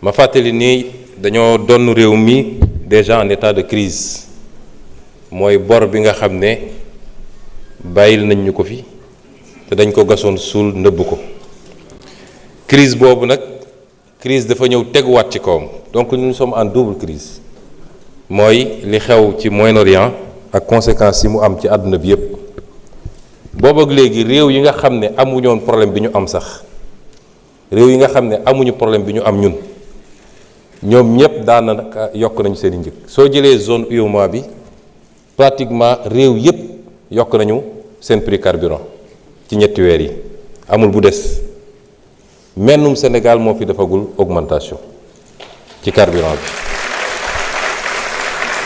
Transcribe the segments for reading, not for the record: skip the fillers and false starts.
ma fàttali ni dañoo donn réew mi déjà en état de crise mooy bor bi nga xam ne bàyyil nañ ñu ko fi te dañ ko gasoon suul nëbb ko crise boobu nag crise dafa ñëw teguwaat ci kawam donc nous sommes en double crise mooy li xew ci Moyen-Orient ak conséquences yi mu am ci àdduna bi yépp boobu ak léegi réew yi nga xam ne amuñu woon problème bi ñu am sax réew yi nga xam ne amuñu problème bi ñu am ñun ñoom ñëpp daanaka yokk nañu seen i njëg soo jëlee zone UEMOA bi pratiquement réew yépp yokk nañu seen prix carburant ci ñetti weer yi amul bu des mennum Sénégal moo fi defagul augmentation ci carburant bi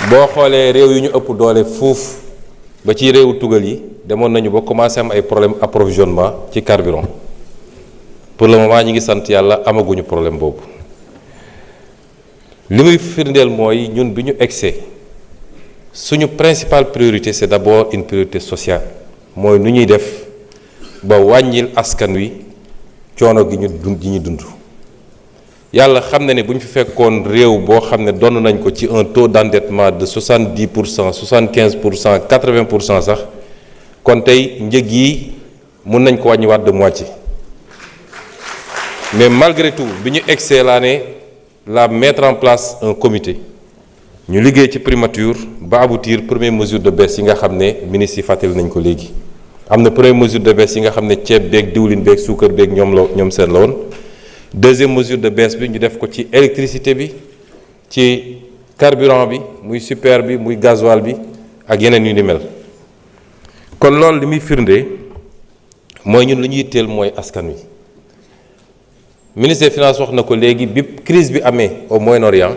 boo xoolee réew yi ñu ëpp doole fuuf ba ci réewu tugal yi demoon nañu ba commencé am ay problème approvisionnement ci carburant pour le moment ñi ngi sant yàlla amaguñu problème boobu li muy firndeel mooy ñun bi ñu egsee suñu principale priorité c'est d'abord une priorité sociale mooy nu ñuy def ba wàññil askan wi coono gi ñu dund yàlla xam na ne bu ñu fi fekkoon réew boo xam ne donn nañ ko ci un taux d'endettement de 70%, 75%, 80% sax kon tey njëg yi mun nañ ko wàññiwaat de moitié mais malgré tout bi ñu egsee laa ne la mettre en place un comité ñu liggéey ci primature ba aboutir première mesure de baisse yi nga xam ne ministre yi fàttali nañ ko léegi am na première mesure de baisse yi nga xam ne ceeb beeg diwlin beeg suukar beeg ñoom seen la woon deuxième mesure de baisse bi ñu def ko ci électricité bi ci carburant bi muy super bi muy gasoil bi ak yeneen yu ni mel kon loolu li muy firnde mooy ñun lu ñuy yitteel mooy askan wi ministre des finances wax na ko léegi bi crise bi amee au Moyen-Orient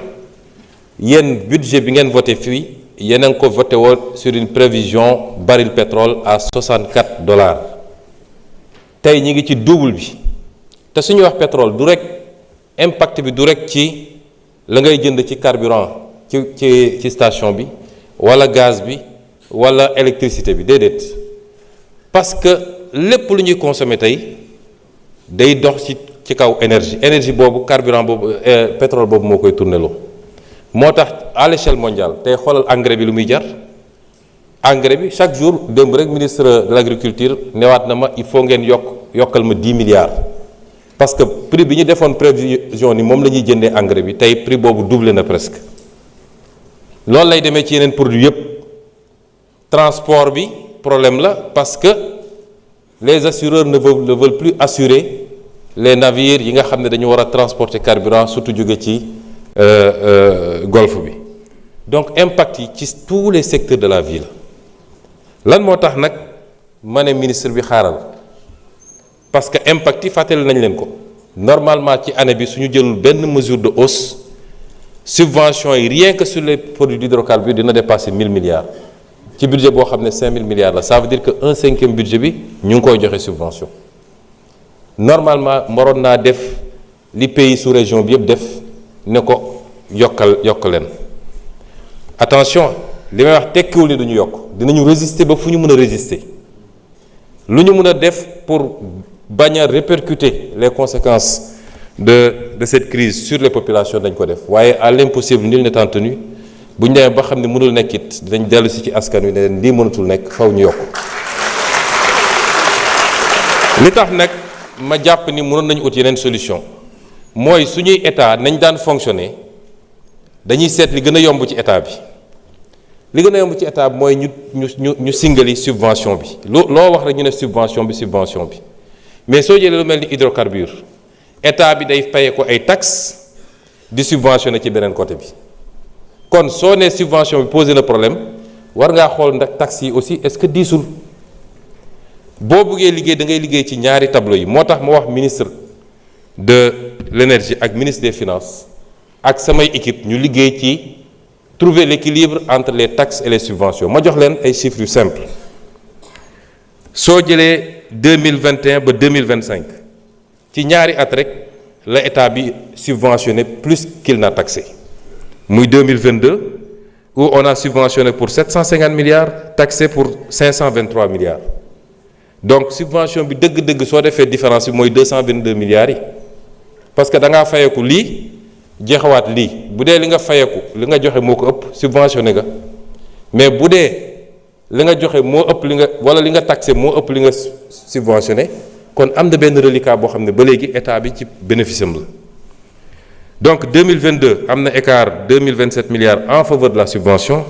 yéen budget bi ngeen voté fii yéen a ngi ko voté woon sur une prévision baril pétrole à $64 tey ñi ngi ci double bi te suñuy wax pétrole du rek impact bi du rek ci la ngay jënd ci carburant ci station bi wala gaz bi wala électricité bi déedéet parce que lépp lu ñuy consommer tey day dox ci kaw énergie boobu carburant boobu pétrole boobu moo koy tourneloo moo tax à l'échelle mondiale tey xoolal engrais bi lu muy jar engrais bi chaque jour démb rek ministre de l'agriculture newaat na ma il faut ngeen yokkal ma 10 milliards parce que prix bi ñu defoon prévision ni moom la ñuy jëndee engrais bi tey prix boobu doublé na presque loolu lay demee ci yeneen produit yépp transport bi problème la parce que les assureurs ne veulent plus assurer les navires yi nga xam ne dañu war a transporter carburant surtout jóge ci golfe bi donc impact yi ci tous les secteurs de la vie la lan moo tax nag ma ne ministre bi xaaral parce que impact yi fàttali nañ leen ko normalement ci année bi suñu jëlul benn mesure de hausse subvention yi rien que sur les produits d'hydrocarbures dina dépasser 1000 milliards ci budget boo xam ne 5000 milliards la ça veut dire que 1/5 budget bi ñu ngi koy joxe subvention normalement moroon naa def li pays sous région bi yëpp def ne ko yokk leen attention li may wax tekkiwul ni duñu yokk dinañu résister ba fu ñu mën a résister lu ñu mën a def pour bañ a répercuter les conséquences de cette crise sur les populations dañ ko def waaye à l'impossible nul n'étant tenu bu ñu demee ba xam ne mënul nekk it dinañ dellu si ci askan wi ne leen lii mënatul nekk faw ñu yokk li tax nag ma jàpp ni mënoon nañu ut yeneen solution mooy suñuy état nañ daan fonctionner dañuy seet li gën a yomb ci état bi li gën a yomb ci état bi mooy ñu singali subvention bi loo wax rek ñu ne subvention bi mais soo jëlee lu mel ni hydrocarbure état bi day paye ko ay taxes di subventionné ci beneen côté bi kon soo nee subvention bi posé na problème war ngaa xool ndax taxes yi aussi est-ce que diisul boo buggee liggéey da ngay liggéey ci ñaari tableau yi moo tax ma wax ministre de l'énergie ak ministre des finances ak samay équipe ñu liggéey ci trouver l'équilibre entre les taxes et les subventions ma jox leen ay chiffres yu simple soo jëlee 2021 ba 2025 ci ñaari at rek la état bi subventionné plus qu'il n'a taxé muy 2022 où on a subventionné pour 750 milliards taxé pour 523 milliards donc subvention bi dëgg-dëgg soo defee différence bi mooy 222 milliards yi parce que da ngaa fayeeku lii jeexawaat lii bu dee li nga fayeku li nga joxe moo ko ëpp subventionné nga mais bu dee li nga joxe moo ëpp li nga wala li nga taxé moo ëpp li nga subventionné kon am na benn reliquat boo xam ne ba léegi état bi ci bénéfice am la donc 2022 am na écart 2027 milliards en faveur de la subvention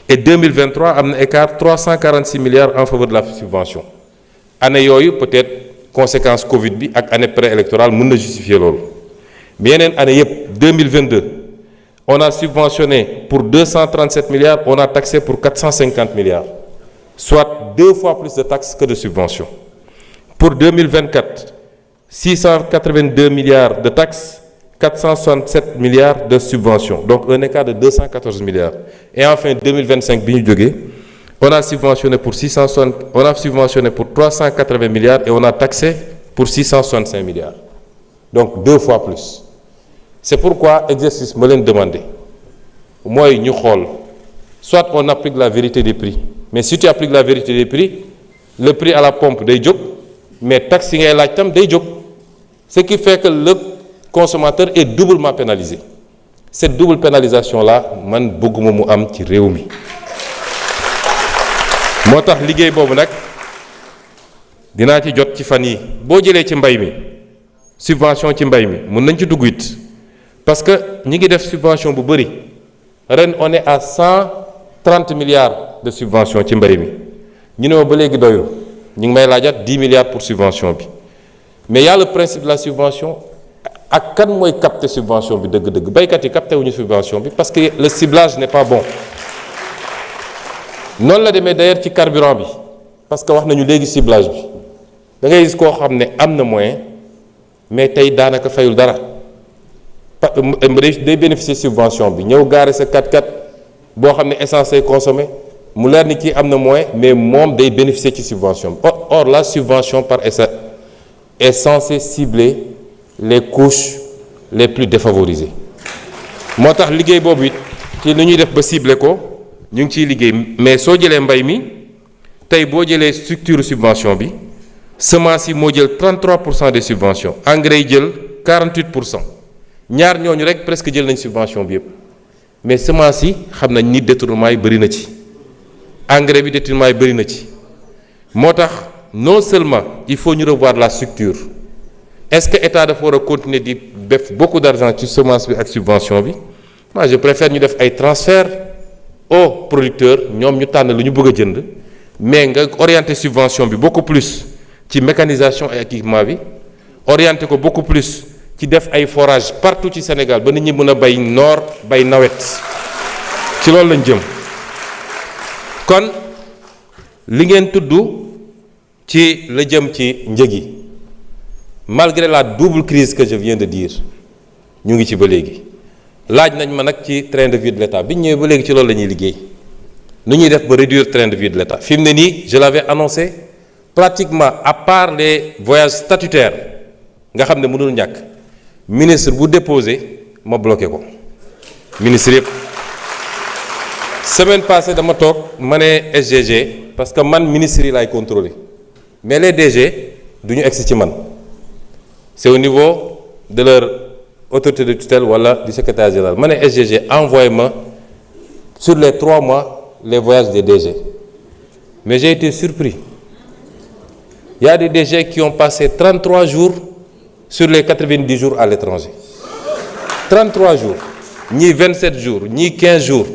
et 2023 am na écart 346 milliards en faveur de la subvention année yooyu peut-être conséquence Covid bi ak année préélectorale mën na justifier loolu mais yeneen année yëpp 2022 on a subventionné pour 237 milliards on a taxé pour 450 milliards soit 2 fois plus de taxes que de subventions. Pour 2024 682 milliards de taxes 467 milliards de subventions donc un écart de 214 milliards et enfin 2025 bi ñu jógee on a subventionné pour 380 milliards et on a taxé pour 665 milliards donc 2 fois plus. C'est pourquoi exercice ma leen demandé mooy ñu xool soit on applique la vérité des prix mais si tu appliques la vérité des prix le prix à la pompe day jóg mais taxe yi ngay laaj tam day jóg ce qui fait que le consommateur est doublement pénalisé cette double pénalisation là man bëgguma mu am ci réew mi moo tax liggéey boobu nag dinaa ci jot ci fan yi boo jëlee ci mbay mi subvention ci mbay mi mën nañ ci dugg it parce que ñi ngi def subvention bu bëri ren on est à 130 milliards de subvention ci mbay mi ñu ne ma ba léegi doyul ñu ngi may laajaat 10 milliards pour subvention bi mais y a le principe de la subvention ak kan mooy capter subvention bi dëgg-dëgg baykat yi capter wuñu subvention bi parce que le ciblage n'est pas bon noonu la demee d'ailleurs ci carburant bi parce que wax nañu léegi ciblage bi da ngay gis koo xam ne am na moyen mais tey daanaka fayul dara day bénéficier subvention bi ñëw gaare sa 4x4 boo xam ne essence ay consommé mu leer ni kii am na moyen mais moom day bénéficier ci subvention bi or la subvention par essai est censée cibler les couches les plus défavorisées moo tax liggéey boobu it ci li ñuy def ba cibler ko ñu ngi ciy liggéey mais soo jëlee mbay mi tey boo jëlee structure subvention bi semence yi moo jël 33% des subventions engrais yi jël 48% ñaar ñooñu rek presque jël nañ subvention bi yëpp mais semence yi xam nañ ni détournement yi bëri na ci engrais bi détournement yi bëri na ci moo tax non seulement il faut ñu revoir la structure est-ce que état dafa war a continuer di def beaucoup d'argent ci semence bi ak subvention bi moi je préfère ñu def ay transferts aux producteurs ñoom ñu tànn lu ñu bëgg a jënd mais nga orienter subvention bi beaucoup plus ci mécanisation et équipement bi orienter ko beaucoup plus ci def ay forage partout ci Sénégal ba nit ñi mën a bay noor bay nawet ci loolu lañ jëm kon li ngeen tudd ci la jëm ci njëg yi malgré la double crise que je viens de dire ñu ngi ci ba léegi laaj nañ ma nag ci train de vie de l'État bi ñu ñëwee ba léegi ci loolu la ñuy liggéey nu ñuy def ba réduire train de vie de l'État fi mu ne nii je l'avais annoncé pratiquement à part les voyages statutaires nga xam ne mënul ñàkk ministre bu déposé ma bloqué ko ministre yëpp semaine passée dama toog ma ne SGG parce que man ministre yi laay contrôler mais les DG du ñu egsi ci man c'est au niveau de leur autorité de tutelle wala du secrétaire général ma ne SGG envoyé-moi sur les 3 mois les voyages des DG mais j'ai été surpris il y a des DG qui ont passé 33 jours sur les 90 jours à l'étranger 33 jours ñii 27 jours ñii 15 jours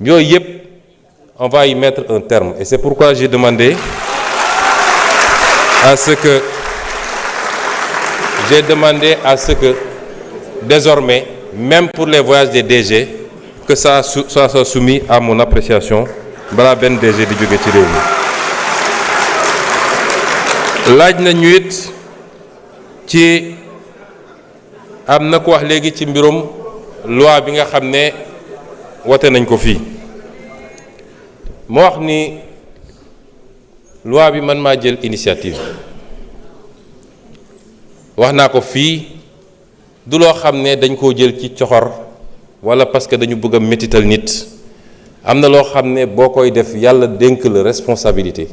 yooyu yëpp on va y mettre un terme et c'est pourquoi j'ai demandé à ce que désormais même pour les voyages des DG que ça soit soumis à mon appréciation balaa benn DG di jóge ci réew mi laaj na ñu it ci am na ko wax léegi ci mbirum loi bi nga xam ne wote nañ ko fii moo wax ni loi bi man maa jël initiative wax naa ko fii du loo xam ne dañ koo jël ci coxor walla parce que dañu bëgg a métital nit am na loo xam ne boo koy def yàlla dénk la responsabilité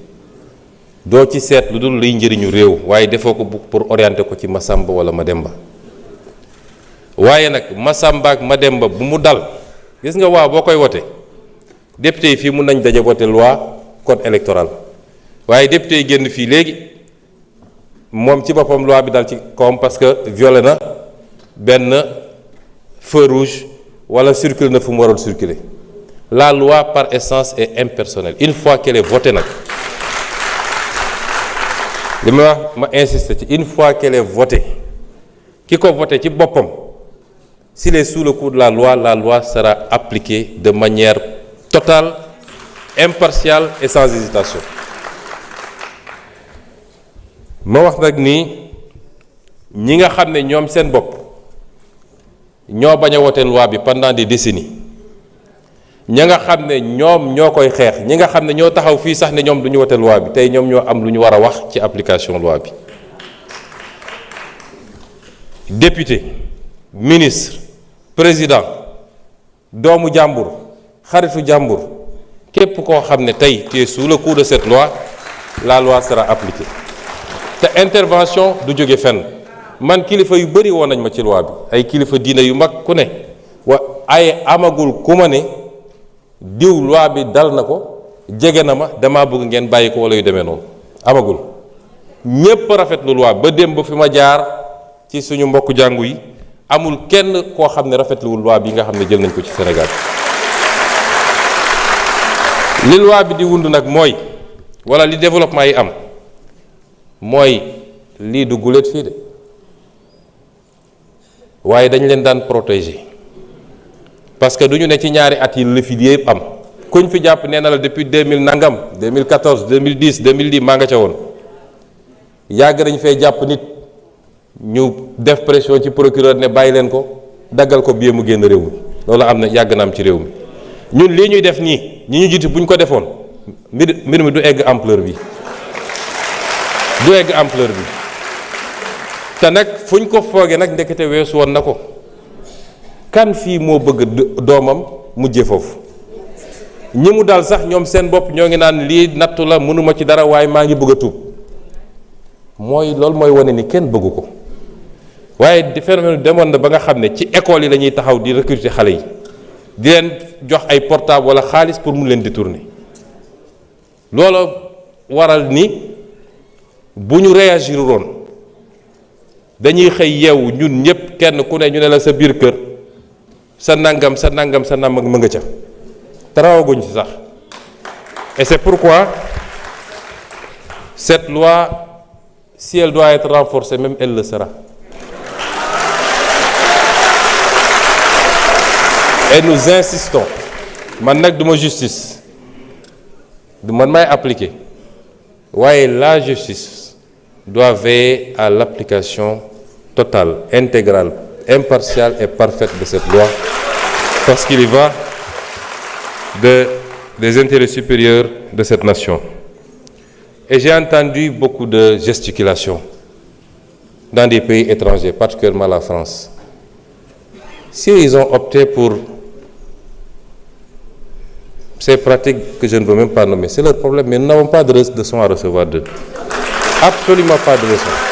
doo ci seet lu dul liy njëriñu réew waaye defoo ko pour orienter ko ci Masamba walla Mademba waaye nag Masamba ak Mademba bu mu dal gis nga waa boo koy wote député yi fii mun nañ daje voté loi code électoral waaye député yi génn fii léegi moom ci boppam loi bi dal ci kawam parce que violé na benn feu rouge wala circule na fu mu waroon circuler. La loi par essence est impersonnelle une fois qu'elle est votée nag li ma wax ma insister ci une fois qu'elle est votée ki ko voté ci boppam s'il est sous le coup de la loi sera appliquée de manière totale, impartiale et sans hésitation. ma wax nag ni ñi nga xam ne ñoom seen bopp ñoo bañ a wote loi bi pendant des décennies ña nga xam ne ñoom ñoo koy xeex ñi nga xam ne ñoo taxaw fii sax ne ñoom du ñu wote loi bi tey ñoom ñoo am lu ñu war a wax ci application loi bi. député ministre président doomu jàmbur xaritu jàmbur képp koo xam ne tey tu es sous le coup de cette loi la loi sera appliquée te intervention du jóge fenn man kilifa yu bëri woon nañ ma ci loi bi ay kilifa diine yu mag ku ne ay amagul ku ma ne diw loi bi dal na ko jege na ma damaa bëgg ngeen bàyyi ko wala yu demee noonu amagul ñépp rafetlu loi ba démb ba fi ma jaar ci suñu mbokk jàngu yi amul kenn koo xam ne rafetluwul loi bi nga xam ne jël nañ ko ci Sénégal li loi bi di wund nag mooy wala li développement yi am mooy lii du guléet fii de waaye dañ leen daan protéger parce que du ñu ne ci ñaari at yi la fi yëpp am kuñ fi jàpp nee na la depuis 2000 nangam 2014 2010 2010 maa nga ca woon yàgg nañ fee jàpp nit ñu def pression ci procureur ne bàyyi leen ko daggal ko bie mu génn réew mi loolu am na yàgg na am ci réew mi ñun lii ñuy def nii ñi ñu jiitu bu ñu ko defoon mbir mi du egg ampleur bi te nag fu ñu ko foogee nag ndekete weesu woon na ko kan fii moo bëgg doomam mujje foofu ñi mu dal sax ñoom seen bopp ñoo ngi naan lii nattu la mënuma ci dara waaye maa ngi bëgg a tuub mooy loolu mooy wane ni kenn bëggu ko waaye di phénomène demoon na ba nga xam ne ci école yi la ñuy taxaw di recruter xale yi di leen jox ay portable wala xaalis pour mu leen détourner loolu waral ni bu ñu réagir woon dañuy xëy yeewu ñun ñëpp kenn ku ne ñu ne la sa biir kër sa nangam ma nga ca tarawaguñ ci sax et c'est pourquoi cette loi si elle doit être renforcée même elle le sera et nous insistons man nag duma justice du man may appliquer waaye la justice doit veiller à l'application totale, intégrale, impartiale et parfaite de cette loi parce qu'il y va des intérêts supérieurs de cette nation. Et j'ai entendu beaucoup de gesticulations dans des pays étrangers, particulièrement la France. Si ils ont opté pour ces pratiques que je ne veux même pas nommer, c'est leur problème, mais nous n'avons pas de leçon à recevoir d'eux. Absolument pas de leçon.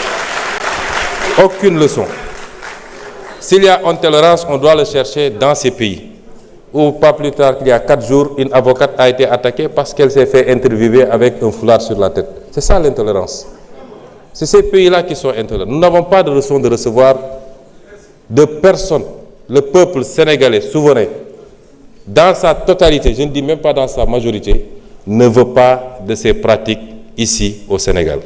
Aucune leçon. S'il y a intolérance, on doit le chercher dans ces pays. Ou pas plus tard qu'il y a 4 jours, une avocate a été attaquée parce qu'elle s'est fait interviewer avec un foulard sur la tête. C'est ça l'intolérance. C'est ces pays-là qui sont intolérants. Nous n'avons pas de leçon de recevoir de personne. Le peuple sénégalais souverain, dans sa totalité, je ne dis même pas dans sa majorité, ne veut pas de ces pratiques ici au Sénégal.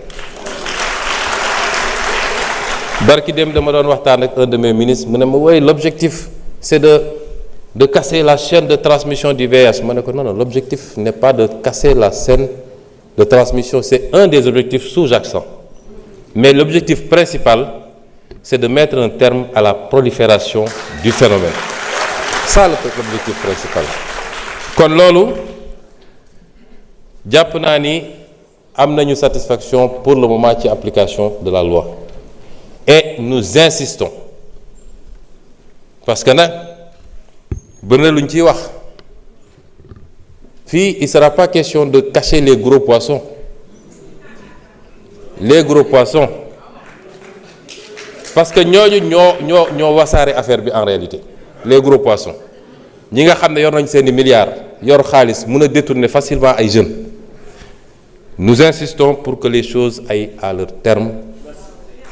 barki dem dama doon waxtaan ak un de mes ministres mu ne ma oui l'objectif c'est de casser la chaîne de transmission du VIH ma ne ko non l'objectif n'est pas de casser la chaîne de transmission, c'est un des objectifs sous-jacents, mais l'objectif principal c'est de mettre un terme à la prolifération du phénomène. Ça l'objectif principal. kon loolu jàpp naa ni am nañu satisfaction pour le moment ci application de la loi et nous insistons parce que nag bëri na lu ñu ciy wax fii il sera pas question de cacher les gros poissons parce que ñooñu ñoo wasaare affaire bi en réalité les gros poissons ñi nga xam ne yor nañ seeni milliards yor xaalis mën a détourner facilement ay jeunes. Nous insistons pour que les choses aillent à leur terme,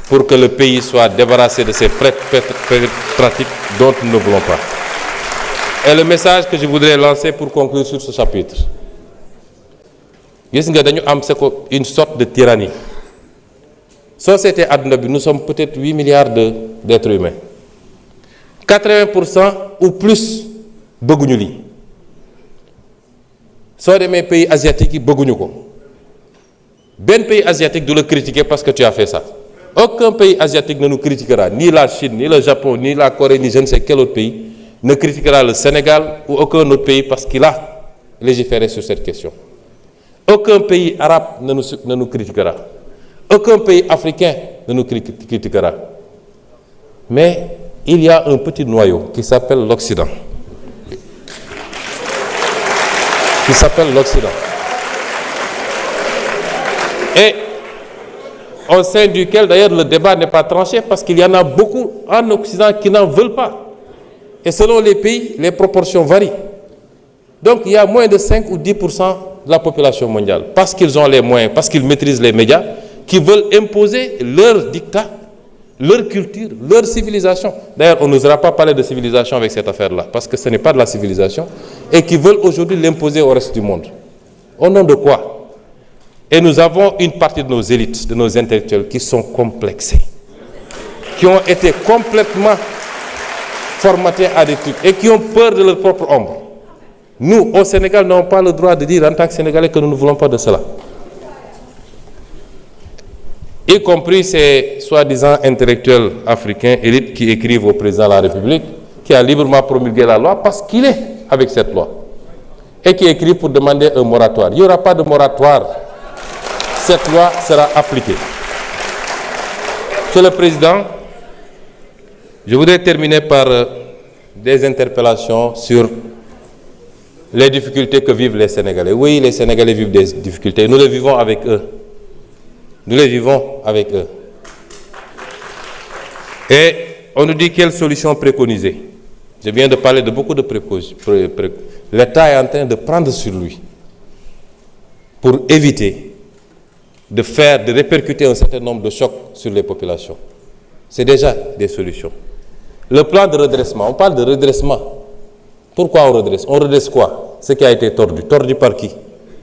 pour que le pays soit débarrassé de ces pratiques dont nous ne voulons pas. Et le message que je voudrais lancer pour conclure sur ce chapitre, gis nga dañu am c'est une sorte de tyrannie. Société àdduna bi nous sommes peut-être 8 milliards d'êtres humains. 80% ou plus bëgguñu lii. Soo demee pays asiatiques yi bëgguñu ko. Benn pays asiatique du le critiquer parce que tu as fait ça. Aucun pays asiatique ne nous critiquera, ni la Chine, ni le Japon, ni la Corée, ni je ne sais quel autre pays ne critiquera le Sénégal ou aucun autre pays parce qu'il a légiféré sur cette question. Aucun pays arabe ne nous critiquera. Aucun pays africain ne nous critiquera. Mais il y a un petit noyau qui s'appelle l'Occident. Et au sein duquel d'ailleurs le débat n'est pas tranché parce qu'il y en a beaucoup en Occident qui n'en veulent pas. Et selon les pays, les proportions varient. Donc il y a moins de 5 ou 10% de la population mondiale, parce qu'ils ont les moyens, parce qu'ils maîtrisent les médias, qui veulent imposer leur dictat, leur culture, leur civilisation. D'ailleurs, on n'osera pas parler de civilisation avec cette affaire-là, parce que ce n'est pas de la civilisation, et qui veulent aujourd'hui l'imposer au reste du monde. Au nom de quoi? Et nous avons une partie de nos élites, de nos intellectuels qui sont complexés, qui ont été complètement formatés à des trucs et qui ont peur de leur propre ombre. Nous, au Sénégal, n'avons pas le droit de dire en tant que Sénégalais que nous ne voulons pas de cela. Y compris ces soi-disant intellectuels africains, élites, qui écrivent au président de la République, qui a librement promulgué la loi parce qu'il est avec cette loi, et qui écrit pour demander un moratoire. Il n'y aura pas de moratoire. Cette loi sera appliquée. Monsieur le Président, je voudrais terminer par des interpellations sur les difficultés que vivent les Sénégalais. Oui, les Sénégalais vivent des difficultés. Nous les vivons avec eux. Nous les vivons avec eux. Et on nous dit quelle solution préconiser. Je viens de parler de beaucoup de précautions. L'État est en train de prendre sur lui pour éviter de répercuter un certain nombre de chocs sur les populations. C'est déjà des solutions. Le plan de redressement, on parle de redressement. Pourquoi on redresse? On redresse quoi? Ce qui a été tordu. Tordu par qui?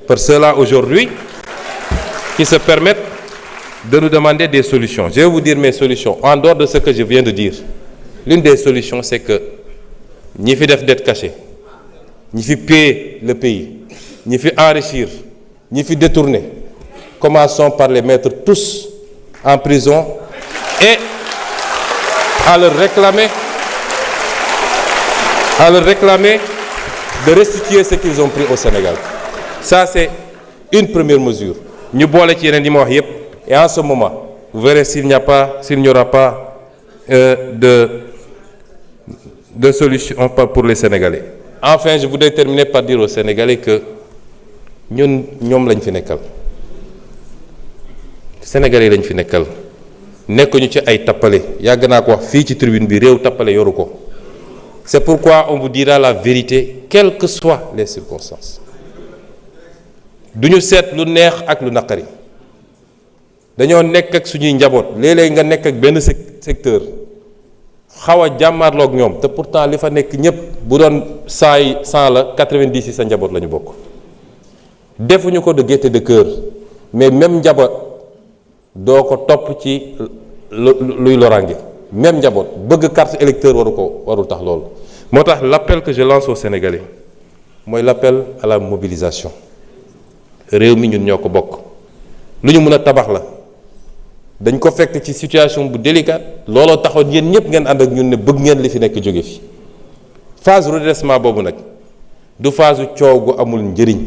Par ceux-là aujourd'hui qui se permettent de nous demander des solutions. Je vais vous dire mes solutions. En dehors de ce que je viens de dire, l'une des solutions, c'est que ñi fi def dette cachée, ñi fi piller le pays, ñi fi enrichir, ñi fi détourner, commençons par les mettre tous en prison et à leur réclamer de restituer ce qu'ils ont pris au Sénégal. Ça, c'est une première mesure. Ñu boole ci yeneen yi ma wax yépp. Et en ce moment, vous verrez s'il n'y aura pas de solution pour les Sénégalais. Enfin, je voudrais terminer par dire aux Sénégalais que ñoom lañ fi nekkal. Sénégalais lañ fi nekkal. Nekkuñu ci ay tappale. Yàgg naa ko wax fii ci tribune bi réew tappale yoru ko. C'est pourquoi on vous dira la vérité, quelles que soient les circonstances. Duñu seet lu neex ak lu naqari. Dañoo nekk ak suñuy njaboot léeg-léeg nga nekk ak benn secteur xaw a jàmmaarloog ñoom te pourtant li fa nekk ñëpp bu doon 100 la 90 yi sa njaboot la ñu bokk. Defuñu ko de gaieté de cœur mais même njaboot doo ko topp ci luy loraange même njaboot bëgg carte électeur warul tax loolu. moo tax l'appel que je lance aux Sénégalais mooy l'appel à la mobilisation. Réew mi ñun ñoo ko bokk lu ñu mën a tabax la. dañ ko fekk ci situation bu délicate looloo taxoon yéen ñëpp ngeen ànd ak ñun ne bëgg ngeen li fi nekk jóge fi phase redressement boobu nag du phase coow gu amul njëriñ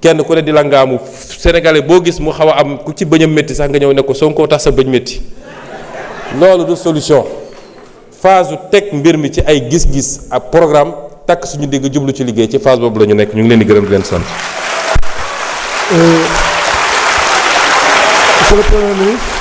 kenn ku ne di la ngaamu sénégalais boo gis mu xaw a am ku ci bëñam métti sax nga ñëw ne ko Sonko tax sa bëñ métti loolu du solution phase teg mbir mi ci ay gis-gis ak programme takk suñu digg jublu ci liggéey ci phase boobu la ñu nekk ñu ngi leen di gërëm di leen sant. Monsieur le Premier ministre.